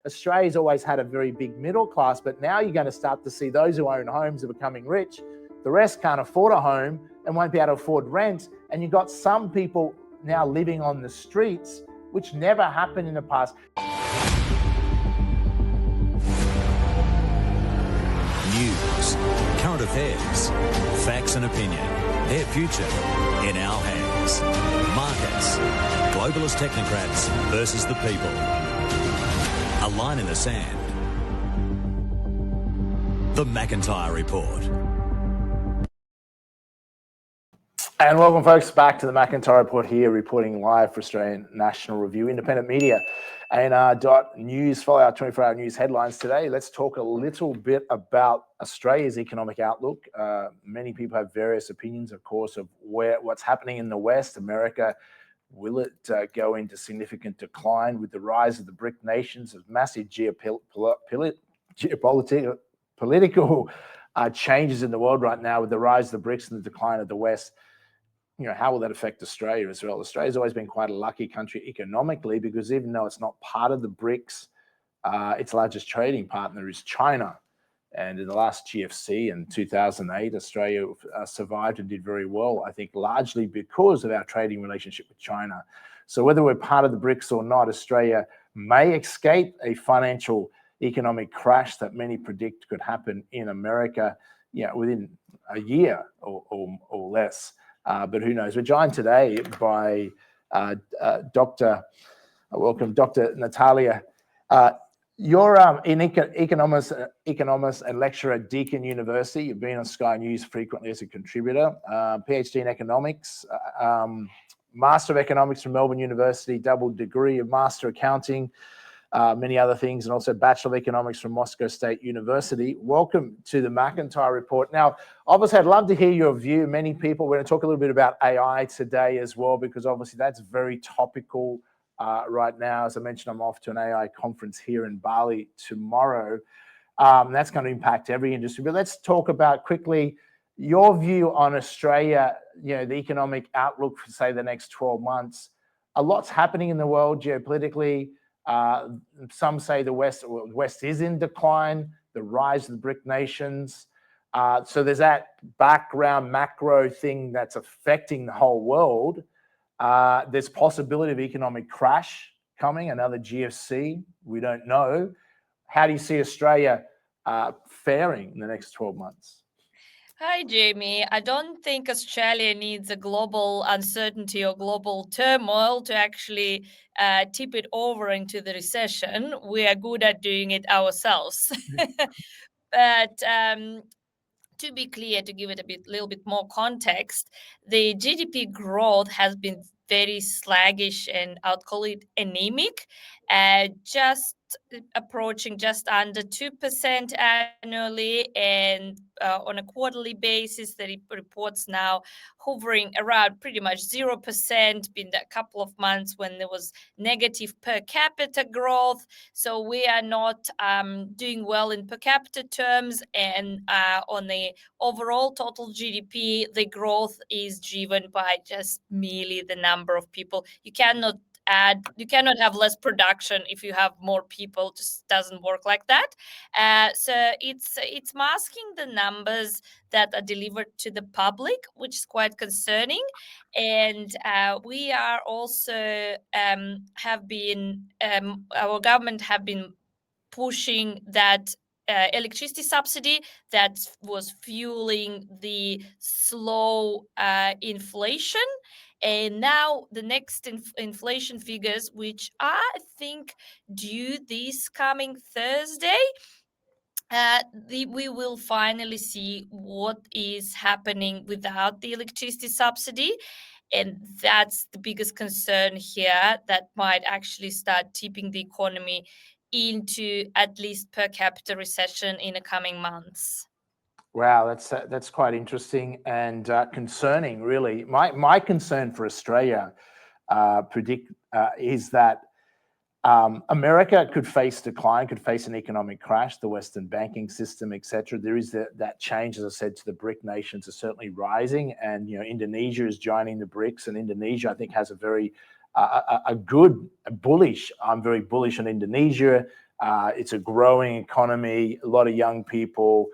Australia's always had a very big middle class, but now you're going to start to see those who own homes are becoming rich. The rest can't afford a home and won't be able to afford rent. And you've got some people now living on the streets, which never happened in the past. News, current affairs, facts and opinion. Their future in our hands. Markets, globalist technocrats versus the people. A line in the sand. The McIntyre Report. And welcome, folks, back to the McIntyre Report here, reporting live for Australian National Review, independent media, and .news. Follow our 24-hour news headlines today. Let's talk a little bit about Australia's economic outlook. Many people have various opinions, of course, of what's happening in the West. America, will it go into significant decline with the rise of the BRICS nations, of massive geopolitical changes in the world right now with the rise of the BRICS and the decline of the West? You know, how will that affect Australia as well? Australia's always been quite a lucky country economically, because even though it's not part of the BRICS, its largest trading partner is China. And in the last GFC in 2008, Australia survived and did very well, I think largely because of our trading relationship with China. So whether we're part of the BRICS or not, Australia may escape a financial economic crash that many predict could happen in America, within a year or less. But who knows? We're joined today by welcome, Dr. Natalia. You're an economist and lecturer at Deakin University. You've been on Sky News frequently as a contributor. PhD in economics, Master of Economics from Melbourne University, double degree of Master Accounting, many other things, and also Bachelor of Economics from Moscow State University. Welcome to the McIntyre Report. Now, obviously, I'd love to hear your view. Many people, we're going to talk a little bit about AI today as well, because obviously that's very topical right now. As I mentioned, I'm off to an AI conference here in Bali tomorrow. That's going to impact every industry. But let's talk about quickly your view on Australia, the economic outlook for, say, the next 12 months. A lot's happening in the world geopolitically. Some say the West is in decline, the rise of the BRICS nations. So there's that background macro thing that's affecting the whole world. There's possibility of economic crash coming, another GFC. We don't know. How do you see Australia faring in the next 12 months? Hi, Jamie. I don't think Australia needs a global uncertainty or global turmoil to actually tip it over into the recession. We are good at doing it ourselves. But to be clear, to give it little bit more context, the GDP growth has been very sluggish, and I'll call it anemic, just approaching just under 2% annually, and on a quarterly basis, the reports now hovering around pretty much 0%. Been a couple of months when there was negative per capita growth, so we are not doing well in per capita terms, and on the overall total GDP, the growth is driven by just merely the number of people. You cannot have less production if you have more people. It just doesn't work like that. So it's masking the numbers that are delivered to the public, which is quite concerning. And we are also our government have been pushing that electricity subsidy that was fueling the slow inflation. And now the next inflation figures, which I think due this coming Thursday, we will finally see what is happening without the electricity subsidy. And that's the biggest concern here, that might actually start tipping the economy into at least per capita recession in the coming months. Wow, that's quite interesting and concerning, really. My concern for Australia is that America could face decline, could face an economic crash, the Western banking system, etc. There is that change, as I said, to the BRIC nations are certainly rising, and Indonesia is joining the BRICS, and Indonesia, I think, has a very bullish. I'm very bullish on Indonesia. It's a growing economy, a lot of young people,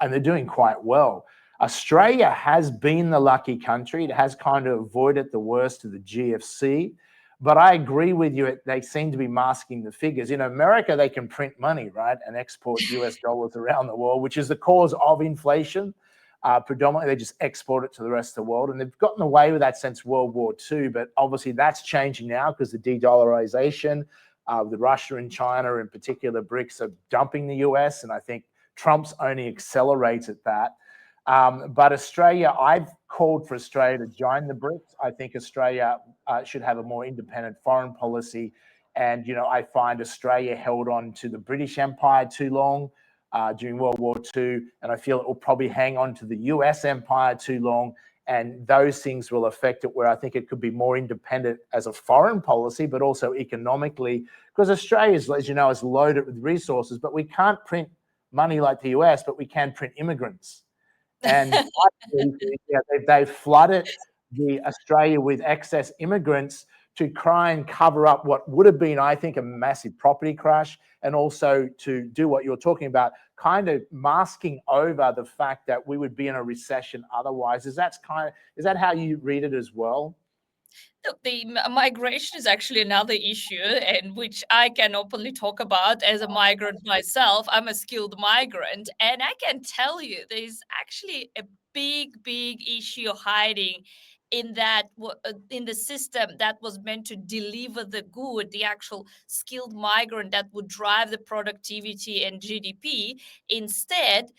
and they're doing quite well. Australia has been the lucky country. It has kind of avoided the worst of the GFC. But I agree with you, they seem to be masking the figures. In America, they can print money, right, and export US dollars around the world, which is the cause of inflation. Predominantly, they just export it to the rest of the world. And they've gotten away with that since World War II. But obviously, that's changing now because the de-dollarization, the Russia and China in particular, BRICS are dumping the US. And I think Trump's only accelerated that. But Australia, I've called for Australia to join the BRICS. I think Australia should have a more independent foreign policy. And, I find Australia held on to the British Empire too long during World War II. And I feel it will probably hang on to the US empire too long. And those things will affect it, where I think it could be more independent as a foreign policy, but also economically, because Australia, as you know, is loaded with resources, but we can't print money like the US, but we can print immigrants. And they've flooded Australia with excess immigrants to try and cover up what would have been, I think, a massive property crash, and also to do what you're talking about, kind of masking over the fact that we would be in a recession otherwise. Is that how you read it as well? Look, the migration is actually another issue, and which I can openly talk about as a migrant myself. I'm a skilled migrant, and I can tell you there's actually a big issue hiding in that in the system that was meant to deliver the good, the actual skilled migrant that would drive the productivity and GDP. Instead,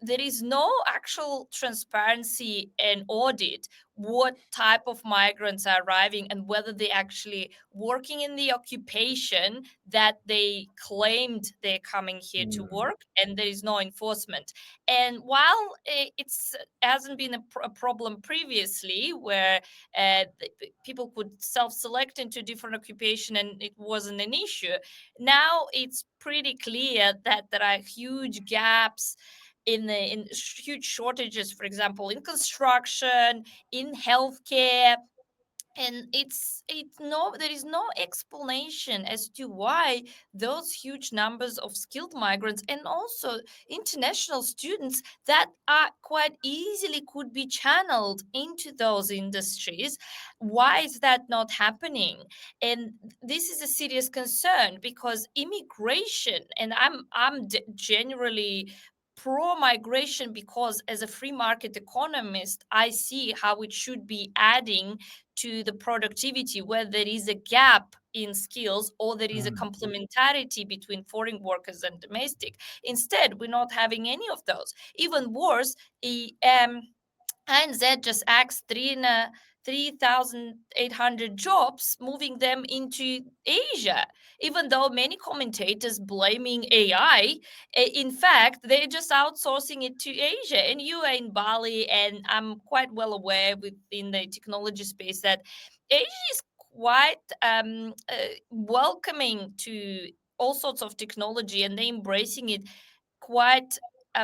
there is no actual transparency and audit what type of migrants are arriving and whether they're actually working in the occupation that they claimed they're coming here to work, and there is no enforcement. And while it's hasn't been a problem previously, where people could self-select into different occupation and it wasn't an issue, now it's pretty clear that there are huge gaps in huge shortages, for example, in construction, in healthcare. And there is no explanation as to why those huge numbers of skilled migrants and also international students that are quite easily could be channeled into those industries. Why is that not happening? And this is a serious concern, because immigration, and I'm generally pro migration, because as a free market economist, I see how it should be adding to the productivity where there is a gap in skills, or there is a complementarity between foreign workers and domestic. Instead, we're not having any of those. Even worse, ANZ just axed 3,800 jobs, moving them into Asia, even though many commentators blaming AI. In fact, they're just outsourcing it to Asia. And you are in Bali, and I'm quite well aware within the technology space that Asia is quite welcoming to all sorts of technology, and they're embracing it quite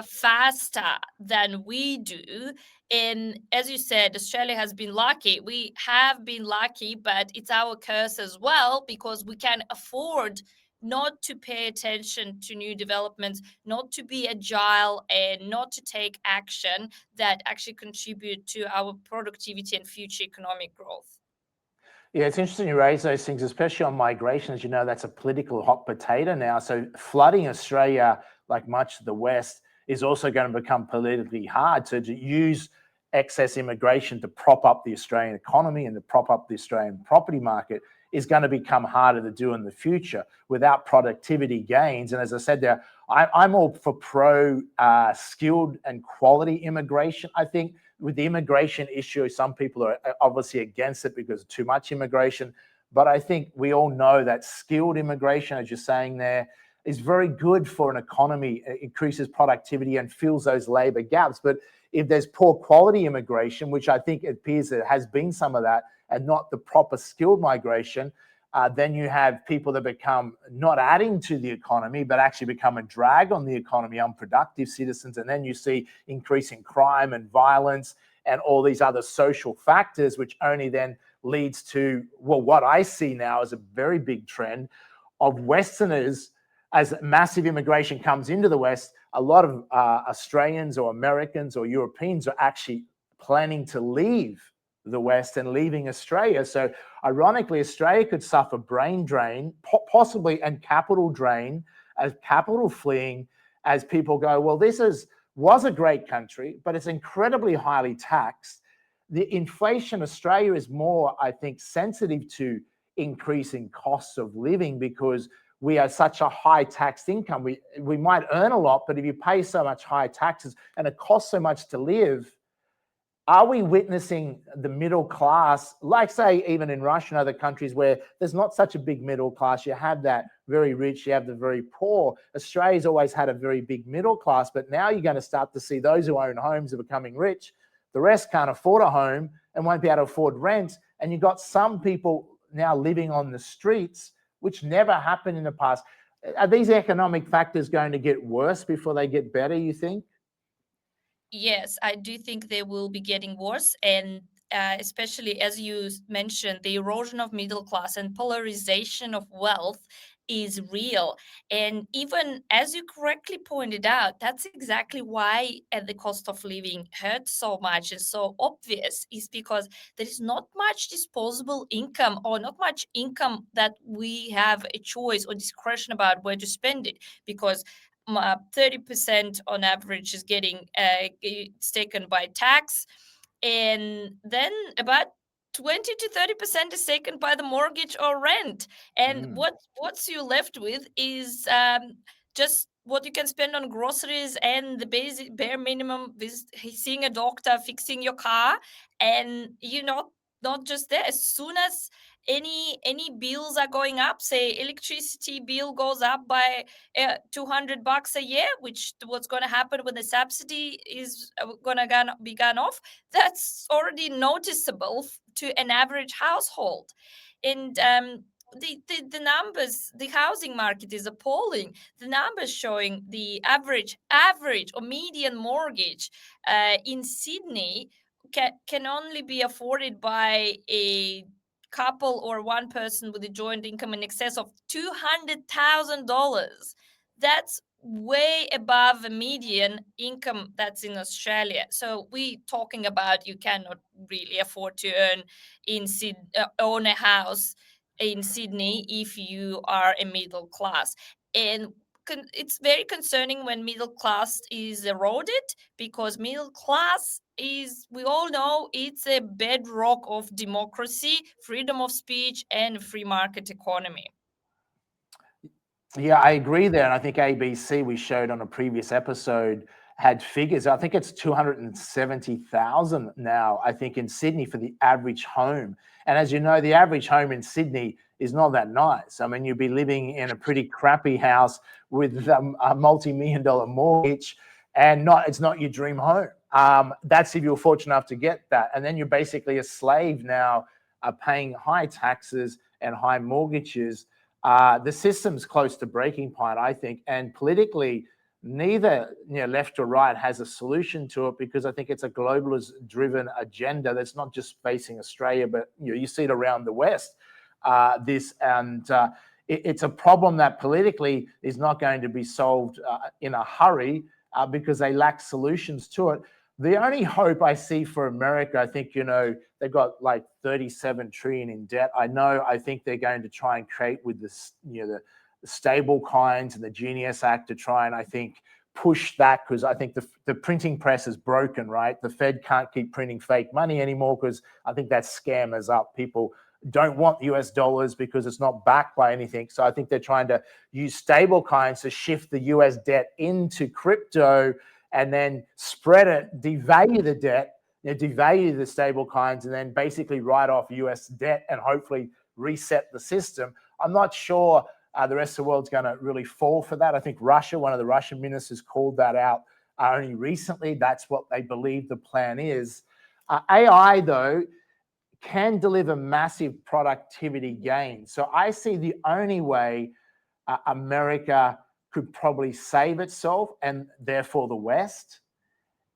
faster than we do. And as you said, Australia has been lucky. We have been lucky, but it's our curse as well, because we can afford not to pay attention to new developments, not to be agile, and not to take action that actually contribute to our productivity and future economic growth. Yeah, it's interesting you raise those things, especially on migration. As you know, that's a political hot potato now. So flooding Australia, like much of the West, is also going to become politically hard. To use excess immigration to prop up the Australian economy and to prop up the Australian property market is going to become harder to do in the future without productivity gains. And as I said there, I'm all for skilled and quality immigration. I think with the immigration issue, some people are obviously against it because of too much immigration. But I think we all know that skilled immigration, as you're saying there, is very good for an economy. It increases productivity and fills those labor gaps. But if there's poor quality immigration, which I think it appears there has been some of that, and not the proper skilled migration, then you have people that become not adding to the economy, but actually become a drag on the economy, unproductive citizens. And then you see increasing crime and violence and all these other social factors, which only then leads to, well, what I see now is a very big trend of Westerners as massive immigration comes into the West, a lot of Australians or Americans or Europeans are actually planning to leave the West and leaving Australia. So ironically, Australia could suffer brain drain, possibly, and capital drain, as capital fleeing, as people go, well, this was a great country, but it's incredibly highly taxed. The inflation, Australia is more, I think, sensitive to increasing costs of living because we are such a high taxed income. We might earn a lot, but if you pay so much high taxes and it costs so much to live, are we witnessing the middle class, like say even in Russia and other countries where there's not such a big middle class, you have that very rich, you have the very poor. Australia's always had a very big middle class, but now you're going to start to see those who own homes are becoming rich. The rest can't afford a home and won't be able to afford rent. And you've got some people now living on the streets, which never happened in the past. Are these economic factors going to get worse before they get better, you think? Yes, I do think they will be getting worse. And especially as you mentioned, the erosion of middle class and polarization of wealth is real. And even as you correctly pointed out, that's exactly why the cost of living hurts so much and so obvious, is because there is not much disposable income, or not much income that we have a choice or discretion about where to spend it, because 30% on average is getting taken by tax, and then about 20 to 30% is taken by the mortgage or rent. And what's you left with is just what you can spend on groceries and the basic bare minimum, seeing a doctor, fixing your car. And not just there, as soon as any bills are going up, say electricity bill goes up by $200 a year, which what's going to happen when the subsidy is going to be gone off, that's already noticeable to an average household. And the numbers, the housing market is appalling. The numbers showing the average or median mortgage in Sydney can only be afforded by a couple or one person with a joint income in excess of $200,000. That's way above the median income that's in Australia. So we talking about you cannot really afford to own a house in Sydney if you are a middle class. And it's very concerning when middle class is eroded, because middle class is, we all know, it's a bedrock of democracy, freedom of speech, and free market economy. Yeah, I agree there. And I think ABC, we showed on a previous episode, had figures. I think it's 270,000 now, I think, in Sydney for the average home. And as you know, the average home in Sydney is not that nice. I mean, you'd be living in a pretty crappy house with a multi-million-dollar mortgage, and it's not your dream home. That's if you're fortunate enough to get that. And then you're basically a slave now, paying high taxes and high mortgages. The system's close to breaking point, I think, and politically, neither left or right has a solution to it, because I think it's a globalist-driven agenda that's not just facing Australia, but you see it around the West. It's a problem that politically is not going to be solved in a hurry, because they lack solutions to it. The only hope I see for America, I think, they've got like 37 trillion in debt. I think they're going to try and create with this, the Stablecoins and the Genius Act to try and, I think, push that, because I think the printing press is broken, right? The Fed can't keep printing fake money anymore, because I think that scammers up. People don't want US dollars because it's not backed by anything. So I think they're trying to use stablecoins to shift the US debt into crypto, and then spread it, devalue the debt, devalue the stable coins, and then basically write off US debt and hopefully reset the system. I'm not sure the rest of the world's going to really fall for that. I think Russia, one of the Russian ministers, called that out only recently. That's what they believe the plan is. AI, though, can deliver massive productivity gains. So I see the only way America could probably save itself, and therefore the West,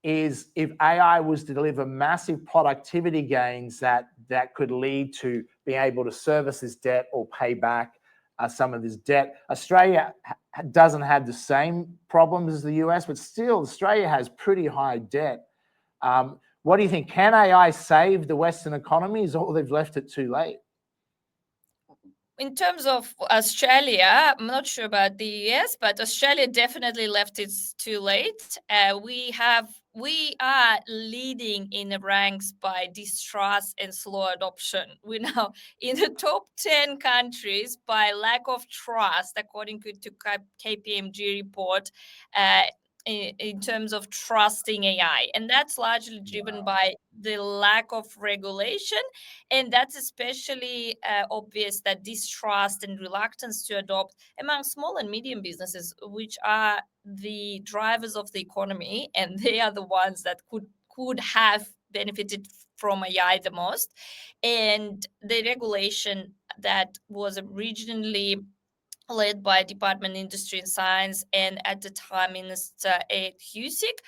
is if AI was to deliver massive productivity gains that could lead to being able to service this debt or pay back some of this debt. Australia doesn't have the same problems as the US, but still Australia has pretty high debt. What do you think? Can AI save the Western economies, or they've left it too late? In terms of Australia, I'm not sure about the US, but Australia definitely left it too late. We are leading in the ranks by distrust and slow adoption. We're now in the top 10 countries by lack of trust, according to KPMG report. In terms of trusting AI. And that's largely driven by the lack of regulation. And that's especially obvious, that distrust and reluctance to adopt among small and medium businesses, which are the drivers of the economy, and they are the ones that could have benefited from AI the most. And the regulation that was originally led by Department of Industry and Science, and at the time Minister Ed Husic,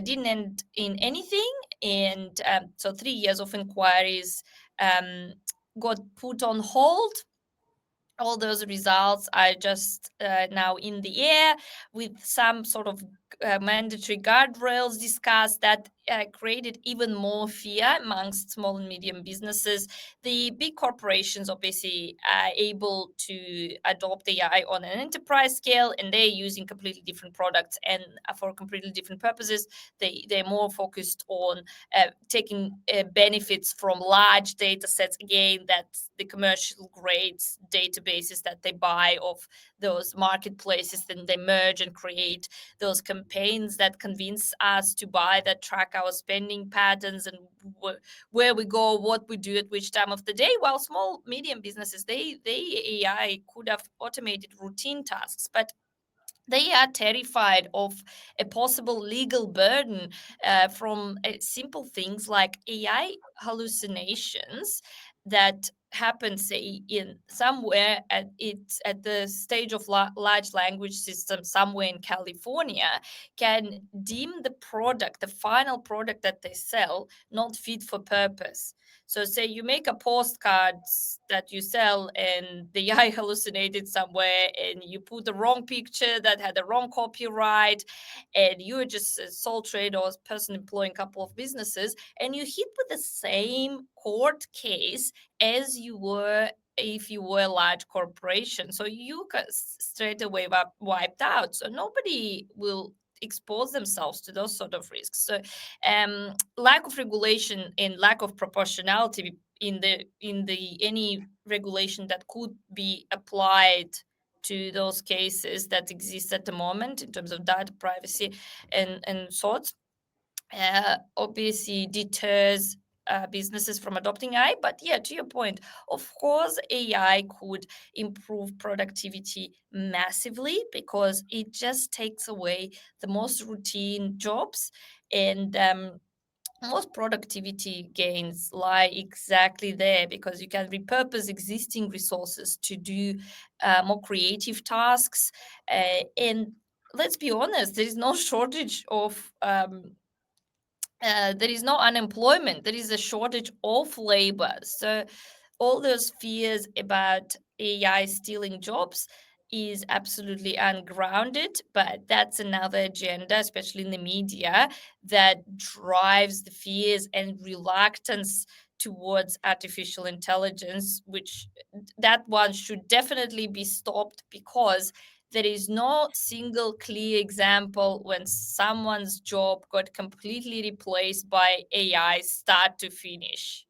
didn't end in anything. And so 3 years of inquiries got put on hold. All those results are just now in the air, with some sort of mandatory guardrails discussed that created even more fear amongst small and medium businesses. The big corporations obviously are able to adopt AI on an enterprise scale, and they're using completely different products and for completely different purposes. They're more focused on taking benefits from large data sets. Again, that's the commercial grade databases that they buy of those marketplaces, then they merge and create those campaigns that convince us to buy, that track our spending patterns and where we go, what we do at which time of the day. While small, medium businesses, they AI could have automated routine tasks, but they are terrified of a possible legal burden from simple things like AI hallucinations that happen, say, in somewhere at the stage of large language system somewhere in California, can deem the product, the final product that they sell, not fit for purpose. So say you make a postcard that you sell and the AI hallucinated somewhere, and you put the wrong picture that had the wrong copyright, and you're just a sole trader or a person employing a couple of businesses, and you hit with the same court case as you were if you were a large corporation. So you got straight away wiped out. So nobody will expose themselves to those sort of risks. So lack of regulation and lack of proportionality in the any regulation that could be applied to those cases that exist at the moment in terms of data privacy and sorts obviously deters businesses from adopting AI. But yeah, to your point, of course, AI could improve productivity massively because it just takes away the most routine jobs, and most productivity gains lie exactly there, because you can repurpose existing resources to do more creative tasks. And let's be honest, there is no shortage of there is no unemployment. There is a shortage of labor. So all those fears about AI stealing jobs is absolutely ungrounded, but that's another agenda, especially in the media, that drives the fears and reluctance towards artificial intelligence, which that one should definitely be stopped, because there is no single clear example when someone's job got completely replaced by AI start to finish.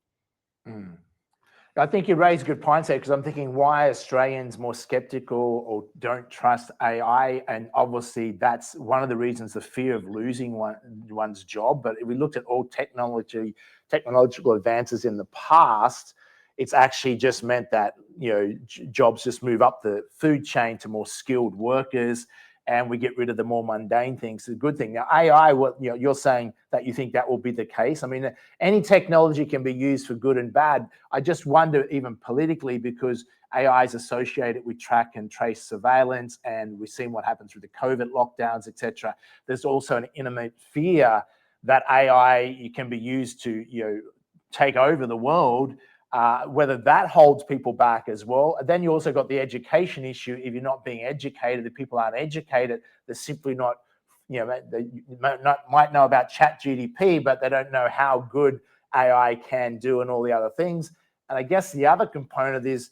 I think you raise good points there, because I'm thinking, why are Australians more skeptical or don't trust AI? And obviously that's one of the reasons, the fear of losing one's job. But if we looked at all technological advances in the past, it's actually just meant that, you know, jobs just move up the food chain to more skilled workers, and we get rid of the more mundane things. It's a good thing. Now, AI, what, you know, you're saying that you think that will be the case. I mean, any technology can be used for good and bad. I just wonder, even politically, because AI is associated with track and trace surveillance, and we've seen what happened through the COVID lockdowns, etc. There's also an intimate fear that AI can be used to, you know, take over the world. whether that holds people back as well. And then you also got the education issue. If you're not being educated, if people aren't educated, they're simply not, they might know about ChatGPT, but they don't know how good AI can do and all the other things. And I guess the other component is,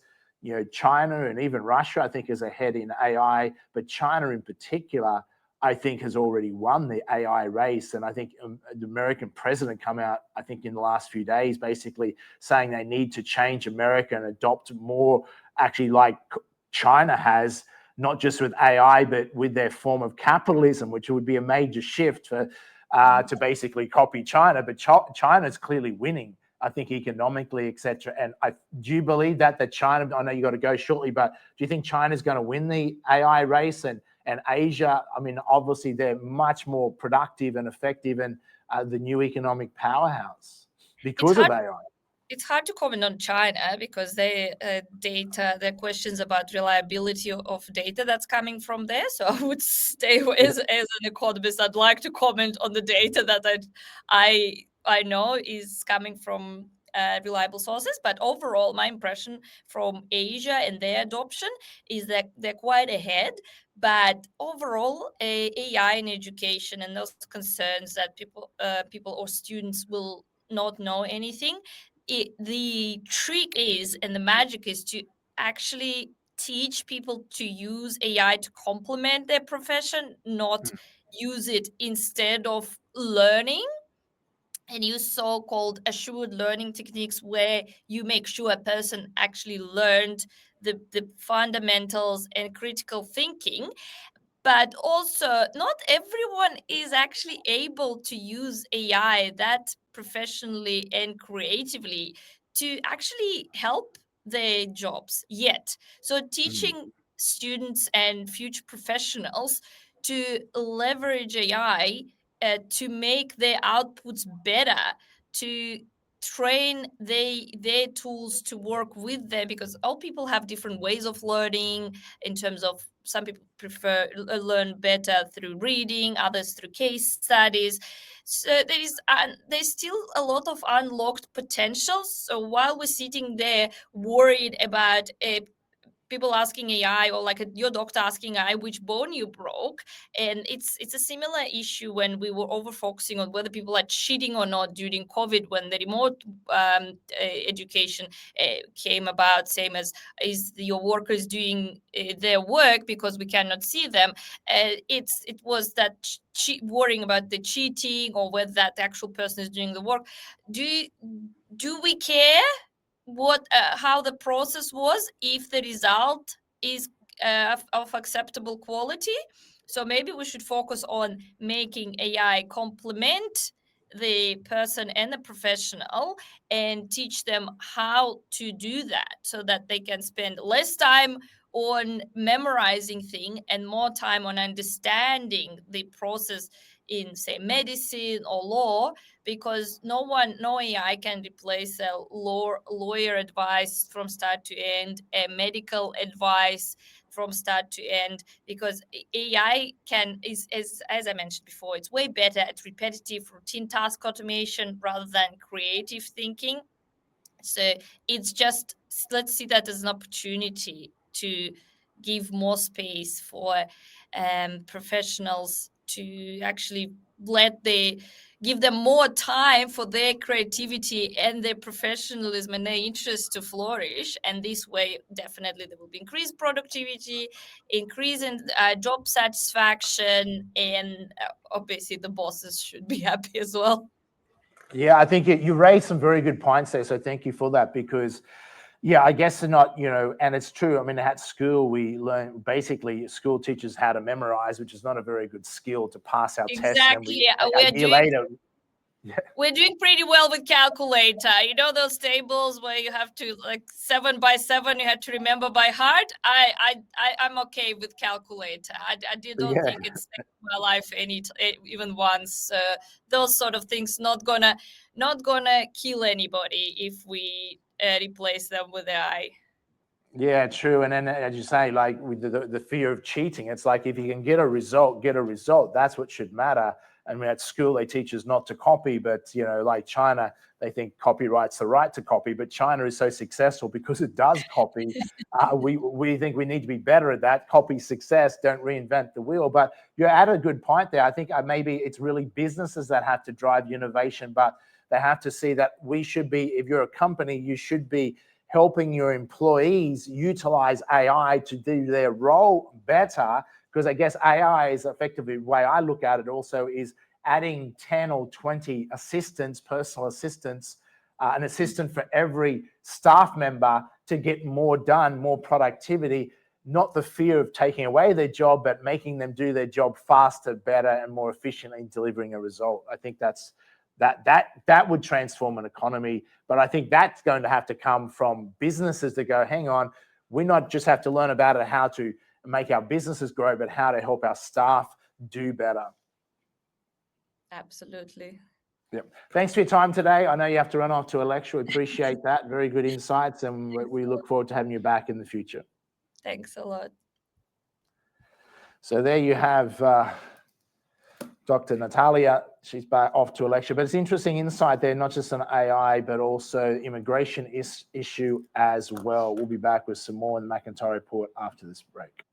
China and even Russia, I think, is ahead in AI, but China in particular, I think, has already won the AI race. And I think the American president come out, I think, in the last few days, basically saying they need to change America and adopt more, actually, like China has, not just with AI, but with their form of capitalism, which would be a major shift for, to basically copy China. But China's clearly winning, I think, economically, etc. And do you believe that China, I know you got to go shortly, but do you think China's going to win the AI race? And Asia, I mean, obviously they're much more productive and effective and the new economic powerhouse because of AI. It's hard to comment on China because their questions about reliability of data that's coming from there. So I would stay as an economist. I'd like to comment on the data that I know is coming from reliable sources. But overall, my impression from Asia and their adoption is that they're quite ahead. But overall, AI in education and those concerns that people or students will not know anything. The trick is, and the magic is, to actually teach people to use AI to complement their profession, not use it instead of learning, and use so-called assured learning techniques where you make sure a person actually learned the fundamentals and critical thinking. But also, not everyone is actually able to use AI that professionally and creatively to actually help their jobs yet. So teaching students and future professionals to leverage AI to make their outputs better, to train their tools to work with them, because all people have different ways of learning. In terms of, some people prefer learn better through reading, others through case studies. So there's still a lot of unlocked potential. So while we're sitting there worried about people asking AI, or like your doctor asking AI which bone you broke, and it's a similar issue when we were over focusing on whether people are cheating or not during COVID, when the remote education came about, same as is your workers doing their work because we cannot see them. It was that worrying about the cheating or whether that actual person is doing the work. Do we care what how the process was if the result is of acceptable quality? So maybe we should focus on making AI complement the person and the professional and teach them how to do that, so that they can spend less time on memorizing thing and more time on understanding the process in, say, medicine or law, because no AI can replace a lawyer advice from start to end, a medical advice from start to end, because AI is as I mentioned before, it's way better at repetitive routine task automation rather than creative thinking. So it's just, let's see that as an opportunity to give more space for professionals to actually give them more time for their creativity and their professionalism and their interest to flourish. And this way, definitely there will be increased productivity, increase in job satisfaction, and obviously the bosses should be happy as well. Yeah, I think you raised some very good points there. So thank you for that, because yeah, I guess they're not, and it's true. I mean, at school, we learn, basically school teaches how to memorize, which is not a very good skill to pass our tests. Exactly. We're doing pretty well with calculator. You know those tables where you have to, like, 7 by 7, you have to remember by heart. I'm okay with calculator. I don't think it's saved my life even once. Those sort of things not gonna kill anybody if we replace them with AI. Yeah, true. And then, as you say, like with the fear of cheating, it's like if you can get a result, that's what should matter. And at school, they teach us not to copy, but, you know, like China, they think copyright's the right to copy, but China is so successful because it does copy. We think we need to be better at that. Copy success, don't reinvent the wheel. But you're at a good point there. I think maybe it's really businesses that have to drive innovation, but they have to see that we should be, if you're a company, you should be helping your employees utilize AI to do their role better. Because I guess AI is effectively, the way I look at it also, is adding 10 or 20 assistants, personal assistants, an assistant for every staff member to get more done, more productivity, not the fear of taking away their job, but making them do their job faster, better, and more efficiently in delivering a result. I think that would transform an economy. But I think that's going to have to come from businesses that go, hang on, we not just have to learn about it, how to make our businesses grow, but how to help our staff do better. Absolutely. Yep. Thanks for your time today. I know you have to run off to a lecture. We appreciate that. Very good insights, and we look forward to having you back in the future. Thanks a lot. So there you have Dr. Natalia. She's back off to a lecture, but it's interesting insight there, not just on AI, but also immigration issue as well. We'll be back with some more in the McIntyre Report after this break.